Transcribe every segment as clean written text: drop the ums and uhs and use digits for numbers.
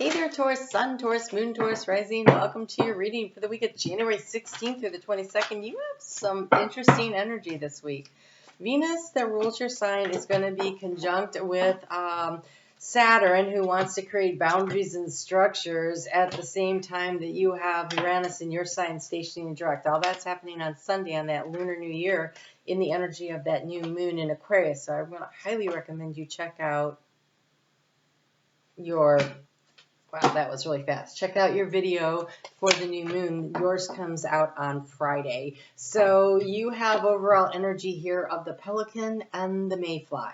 Hey there, Taurus, Sun, Taurus, Moon, Taurus, Rising. Welcome to your reading for the week of January 16th through the 22nd. You have some interesting energy this week. Venus, that rules your sign, is going to be conjunct with Saturn, who wants to create boundaries and structures at the same time that you have Uranus in your sign stationing direct. All that's happening on Sunday on that Lunar New Year in the energy of that new moon in Aquarius. So I'm going to highly recommend you check out your... Wow, that was really fast. Check out your video for the new moon. Yours comes out on Friday. So you have overall energy here of the pelican and the mayfly.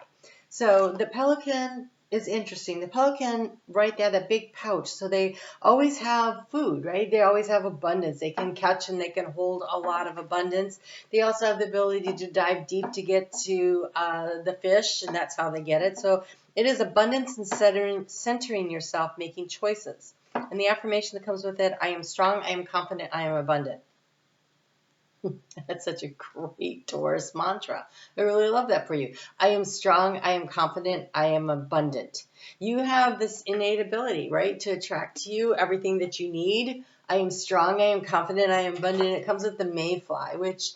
So the pelican is interesting. The pelican, right there, that big pouch. So they always have food, right? They always have abundance. They can catch and they can hold a lot of abundance. They also have the ability to dive deep to get to the fish, and that's how they get it. So it is abundance and centering yourself, making choices. And the affirmation that comes with it, I am strong, I am confident, I am abundant. That's such a great Taurus mantra. I really love that for you. I am strong, I am confident, I am abundant. You have this innate ability, right, to attract to you everything that you need. I am strong, I am confident, I am abundant. It comes with the mayfly, which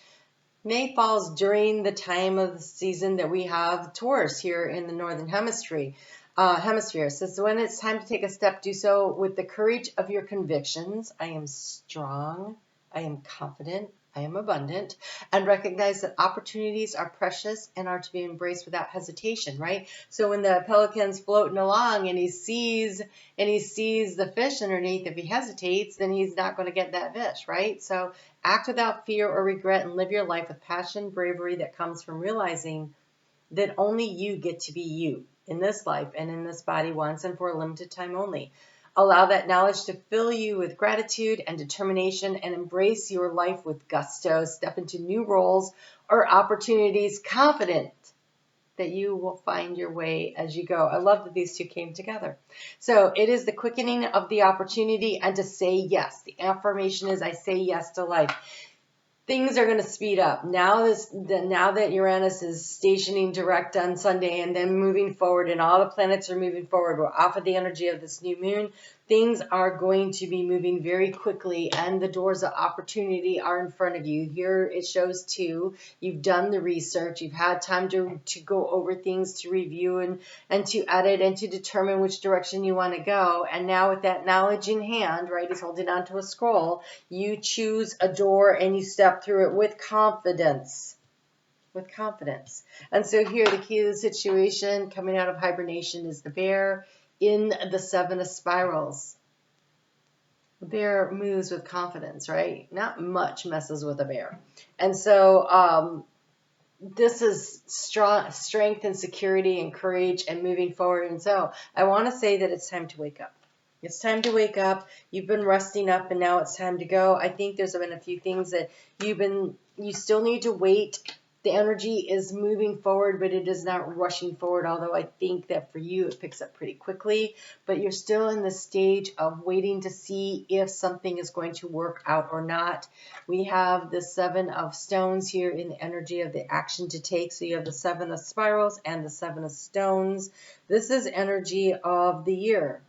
May falls during the time of the season that we have Taurus here in the Northern Hemisphere. So when it's time to take a step, do so with the courage of your convictions. I am strong, I am confident, I am abundant, and recognize that opportunities are precious and are to be embraced without hesitation, right? So when the pelican's floating along and he sees the fish underneath, if he hesitates, then he's not going to get that fish, right? So act without fear or regret and live your life with passion, bravery that comes from realizing that only you get to be you in this life and in this body once and for a limited time only. Allow that knowledge to fill you with gratitude and determination and embrace your life with gusto. Step into new roles or opportunities confident that you will find your way as you go. I love that these two came together. So it is the quickening of the opportunity and to say yes. The affirmation is I say yes to life. Things are going to speed up. Now that Uranus is stationing direct on Sunday and then moving forward and all the planets are moving forward, we're off of the energy of this new moon. Things are going to be moving very quickly and the doors of opportunity are in front of you. Here it shows too, you've done the research, you've had time to go over things, to review and to edit and to determine which direction you want to go. And now with that knowledge in hand, right, he's holding onto a scroll, you choose a door and you step through it with confidence. With confidence. And so here the key to the situation coming out of hibernation is the bear in the Seven of Spirals. The bear moves with confidence, right? Not much messes with a bear. And so this is strength and security and courage and moving forward. And so I want to say that it's time to wake up. It's time to wake up. You've been resting up and now it's time to go. I think there's been a few things that you still need to wait. The energy is moving forward, but it is not rushing forward, although I think that for you it picks up pretty quickly. But you're still in the stage of waiting to see if something is going to work out or not. We have the Seven of Stones here in the energy of the action to take. So you have the Seven of Spirals and the Seven of Stones. This is energy of the year.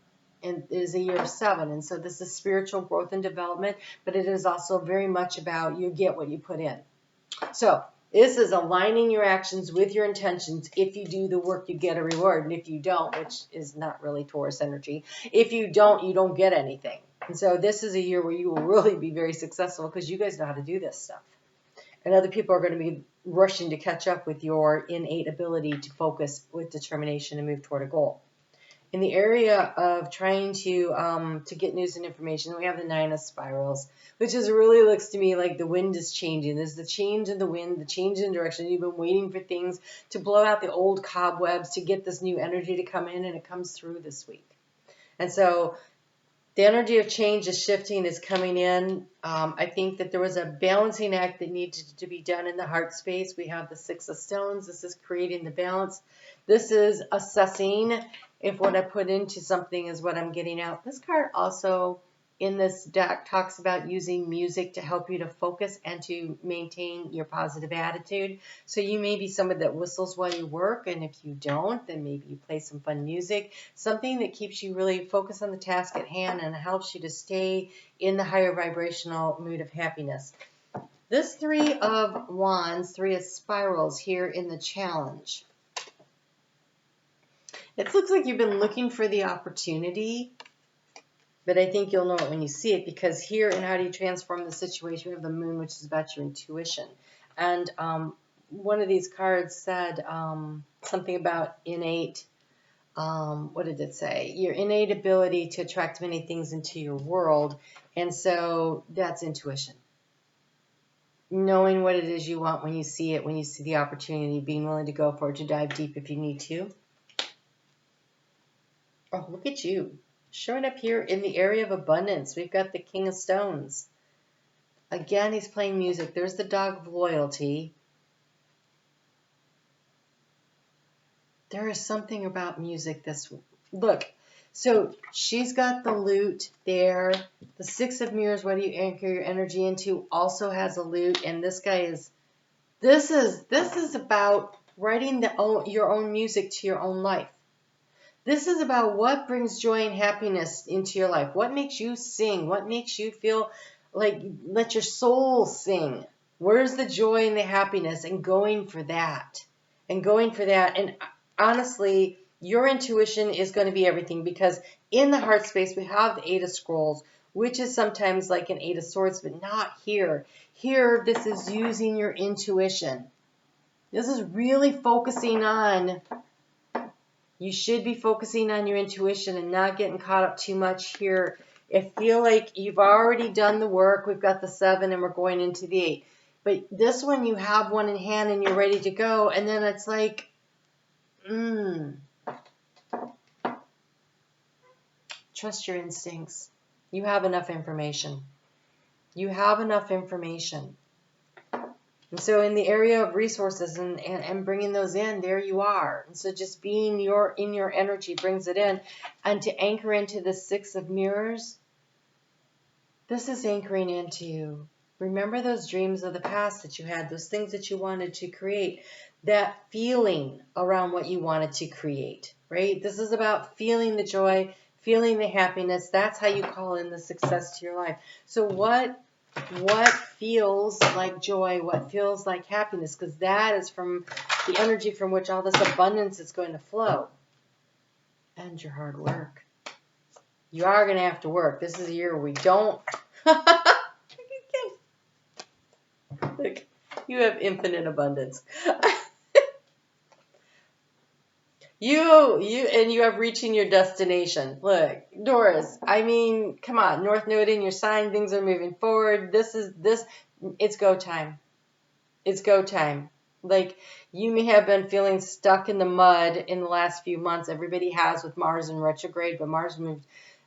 And it is a year of 7. And so this is spiritual growth and development, but it is also very much about you get what you put in. So this is aligning your actions with your intentions. If you do the work, you get a reward. And if you don't, which is not really Taurus energy, if you don't get anything. And so this is a year where you will really be very successful because you guys know how to do this stuff. And other people are going to be rushing to catch up with your innate ability to focus with determination and move toward a goal. In the area of trying to get news and information, we have the Nine of Spirals, which is really looks to me like the wind is changing. There's the change in the wind, the change in direction. You've been waiting for things to blow out the old cobwebs to get this new energy to come in, and it comes through this week. And so the energy of change is shifting, is coming in. I think that there was a balancing act that needed to be done in the heart space. We have the Six of Stones. This is creating the balance. This is assessing if what I put into something is what I'm getting out. This card also in this deck talks about using music to help you to focus and to maintain your positive attitude. So you may be somebody that whistles while you work, and if you don't, then maybe you play some fun music, something that keeps you really focused on the task at hand and helps you to stay in the higher vibrational mood of happiness. This Three of Wands, Three of Spirals here in the challenge. It looks like you've been looking for the opportunity, but I think you'll know it when you see it, because here in How Do You Transform the Situation, we have the Moon, which is about your intuition. And one of these cards said something about innate, what did it say? Your innate ability to attract many things into your world. And so that's intuition. Knowing what it is you want when you see it, when you see the opportunity, being willing to go for it, to dive deep if you need to. Oh, look at you. Showing up here in the area of abundance, we've got the King of Stones. Again, he's playing music. There's the Dog of Loyalty. There is something about music this... Look, so she's got the lute there. The Six of Mirrors, what do you anchor your energy into, also has a lute. And this guy is... This is about writing your own music to your own life. This is about what brings joy and happiness into your life. What makes you sing? What makes you feel like let your soul sing? Where's the joy and the happiness? And going for that. And honestly, your intuition is going to be everything, because in the heart space, we have the Eight of Scrolls, which is sometimes like an Eight of Swords, but not here. Here, this is using your intuition. This is really focusing on... You should be focusing on your intuition and not getting caught up too much here. I feel like you've already done the work. We've got the 7 and we're going into the 8. But this one, you have one in hand and you're ready to go. And then it's like, trust your instincts. You have enough information. You have enough information. And so in the area of resources and bringing those in, there you are. And so just being in your energy brings it in. And to anchor into the Six of Mirrors, this is anchoring into, remember those dreams of the past that you had, those things that you wanted to create, that feeling around what you wanted to create, right? This is about feeling the joy, feeling the happiness. That's how you call in the success to your life. So what feels like joy, what feels like happiness, because that is from the energy from which all this abundance is going to flow. And your hard work. You are going to have to work. This is a year where we don't... Look, you have infinite abundance. You have reaching your destination. Look, Doris, I mean, come on, North Node in your sign, things are moving forward. It's go time. It's go time. Like, you may have been feeling stuck in the mud in the last few months. Everybody has with Mars in retrograde, but Mars moved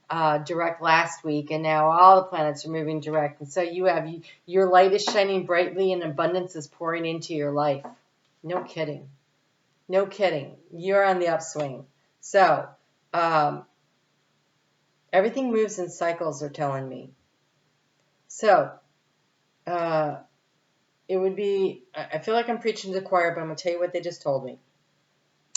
direct last week, and now all the planets are moving direct. And so your light is shining brightly and abundance is pouring into your life. No kidding. No kidding. You're on the upswing. So, everything moves in cycles, they're telling me. So, it would be, I feel like I'm preaching to the choir, but I'm going to tell you what they just told me.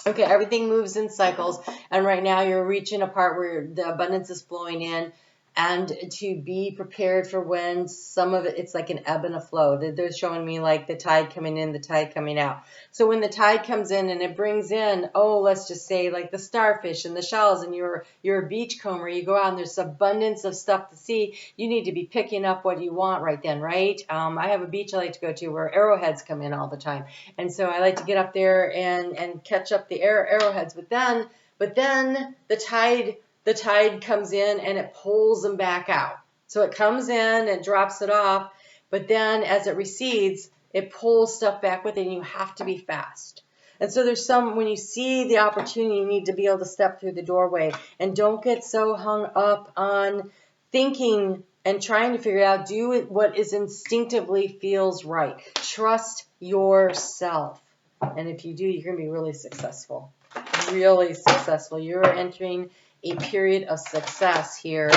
Okay, everything moves in cycles, and right now you're reaching a part where the abundance is flowing in, and to be prepared for when some of it's like an ebb and a flow. They're showing me like the tide coming in, the tide coming out. So when the tide comes in and it brings in, let's just say like the starfish and the shells, and you're a beachcomber, you go out and there's abundance of stuff to see. You need to be picking up what you want right then, right? I have a beach I like to go to where arrowheads come in all the time. And so I like to get up there and catch up the arrowheads. But then the tide comes in and it pulls them back out. So it comes in and drops it off, but then as it recedes, it pulls stuff back with it, and you have to be fast. And so when you see the opportunity, you need to be able to step through the doorway, and don't get so hung up on thinking and trying to figure out, do what is instinctively feels right. Trust yourself. And if you do, you're going to be really successful. Really successful. You're entering a period of success here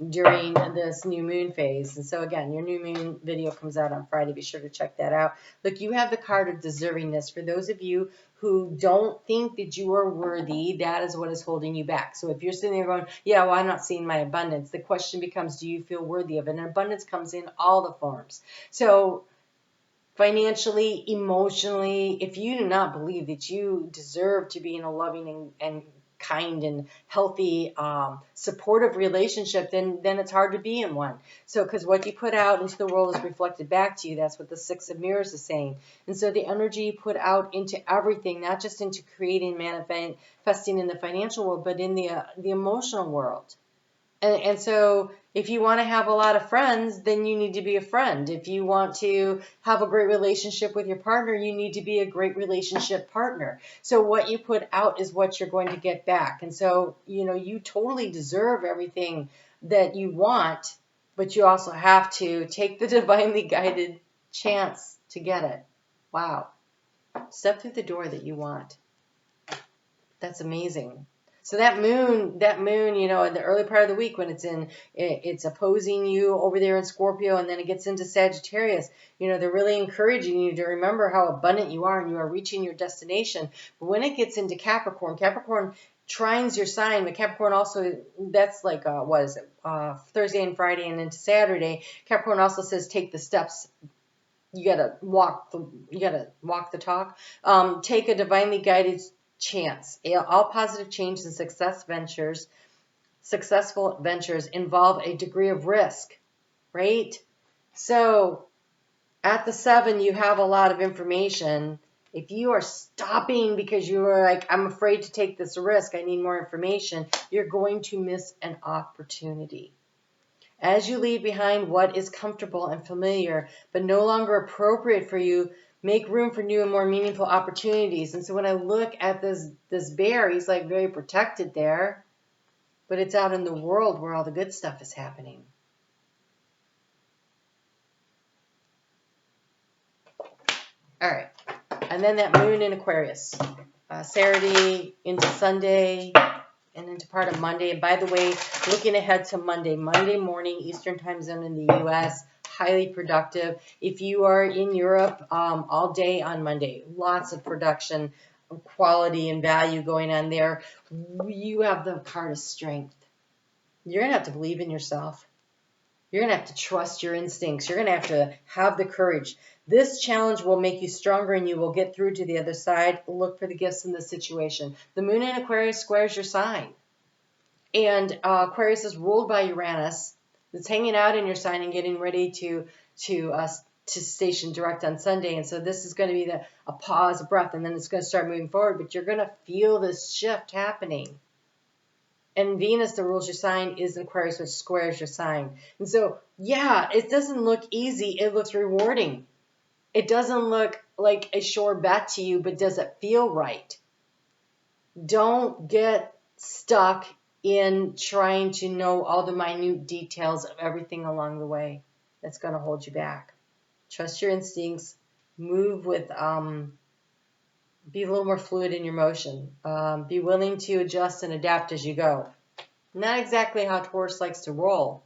during this new moon phase. And so again, your new moon video comes out on Friday. Be sure to check that out. Look, you have the card of deservingness. For those of you who don't think that you are worthy, that is what is holding you back. So if you're sitting there going, yeah, well, I'm not seeing my abundance, the question becomes, do you feel worthy of it? And abundance comes in all the forms. So financially, emotionally, if you do not believe that you deserve to be in a loving and kind and healthy, supportive relationship, then it's hard to be in one. So, because what you put out into the world is reflected back to you. That's what the Six of Mirrors is saying. And so the energy you put out into everything, not just into creating, manifesting in the financial world, but in the emotional world. And so if you want to have a lot of friends, then you need to be a friend. If you want to have a great relationship with your partner, you need to be a great relationship partner. So what you put out is what you're going to get back. And so, you totally deserve everything that you want, but you also have to take the divinely guided chance to get it. Wow. Step through the door that you want. That's amazing. So that moon, in the early part of the week when it's opposing you over there in Scorpio, and then it gets into Sagittarius, they're really encouraging you to remember how abundant you are and you are reaching your destination. But when it gets into Capricorn trines your sign, but Capricorn also, that's like, Thursday and Friday and into Saturday. Capricorn also says take the steps. You gotta walk the talk. Take a divinely guided chance. All positive change and successful ventures involve a degree of risk, right? So at the 7, you have a lot of information. If you are stopping because you are like, I'm afraid to take this risk, I need more information, you're going to miss an opportunity. As you leave behind what is comfortable and familiar, but no longer appropriate for you, make room for new and more meaningful opportunities. And so when I look at this bear, he's like very protected there, but it's out in the world where all the good stuff is happening. All right. And then that moon in Aquarius, Saturday into Sunday and into part of Monday. And by the way, looking ahead to Monday morning, Eastern time zone in the U.S., highly productive. If you are in Europe, all day on Monday, lots of production, quality and value going on there. You have the card of strength. You're going to have to believe in yourself. You're going to have to trust your instincts. You're going to have the courage. This challenge will make you stronger and you will get through to the other side. Look for the gifts in the situation. The moon in Aquarius squares your sign. And Aquarius is ruled by Uranus. It's hanging out in your sign and getting ready to station direct on Sunday. And so this is going to be a pause, a breath, and then it's going to start moving forward. But you're going to feel this shift happening. And Venus, that rules your sign, is in Aquarius, which squares your sign. And so, yeah, it doesn't look easy. It looks rewarding. It doesn't look like a sure bet to you, but does it feel right? Don't get stuck in trying to know all the minute details of everything along the way. That's going to hold you back. Trust your instincts. Move with, be a little more fluid in your motion. Be willing to adjust and adapt as you go. Not exactly how Taurus likes to roll,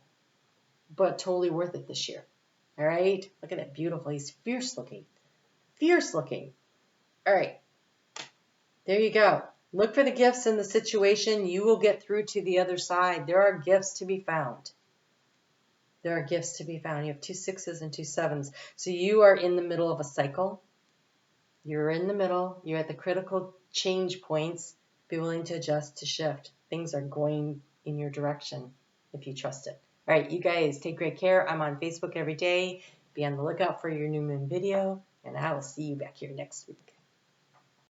but totally worth it this year. All right? Look at that, beautiful. He's fierce looking. Fierce looking. All right. There you go. Look for the gifts in the situation. You will get through to the other side. There are gifts to be found. There are gifts to be found. You have 2 6s and 2 7s. So you are in the middle of a cycle. You're in the middle. You're at the critical change points. Be willing to adjust, to shift. Things are going in your direction if you trust it. All right, you guys, take great care. I'm on Facebook every day. Be on the lookout for your new moon video, and I will see you back here next week.